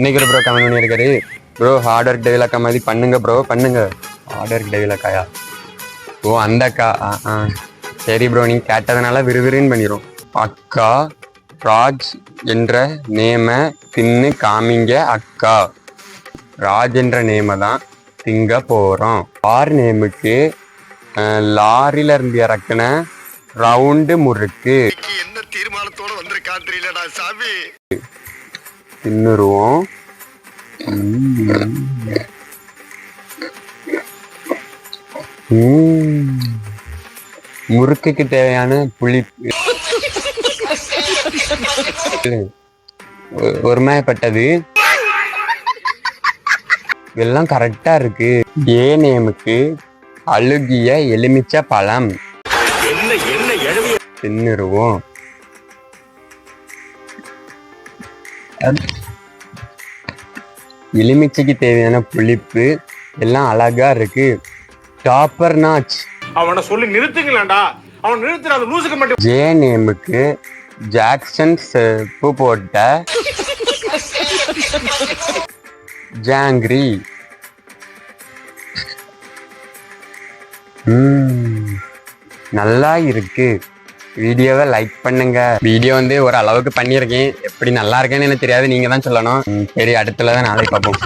இன்னைக்கு bro comment பண்ணியிருக்காரு, bro hard work டெவிலக்கா மாதிரி பண்ணுங்க ப்ரோ பண்ணுங்க. Hard work டெவிலக்காயா? ஓ அந்த அக்கா. சரி ப்ரோ, நீங்க கேட்டதுனால விறுவிறுன்னு பண்ணிடும். அக்கா ராஜ் என்ற நேம தின்னு காமிங்க அக்கா. ராஜ் என்ற நேம தான் திங்க போறோம். ஆர் நேமுக்கு லாரில இருந்து இறக்குன ரவுண்டு முறுக்கு என்ன தீர்மானத்தோட வந்திருக்கான்றீங்களா சாமி? தின்னுருவோம். முறுக்குக்கு தேவையான புளிப்பு ஒருமைப்பட்டது எல்லாம் கரெக்டா இருக்கு. ஏ நேமுக்கு அழுகிய எலுமிச்ச பழம் தின்னுருவோம். எலுமிச்சைக்கு தேவையான புளிப்பு எல்லாம் அழகா இருக்கு. Topper notch. அவனை சொல்லி நிறுத்துங்களா? அவன் நிறுத்துறாத லூசுக்கு மட்டும். ஜே நேமுக்கு ஜாக்சன் செப்பு போட்ட ஜாங்கிரி. நல்லா இருக்கு. வீடியோவை லைக் பண்ணுங்க. வீடியோ ஒரு அளவுக்கு பண்ணியிருக்கேன். எப்படி நல்லா இருக்கேன்னு எனக்கு தெரியாது, நீங்க தான் சொல்லணும். சரி, அடுத்ததான் நாளைக்கு பார்ப்போம்.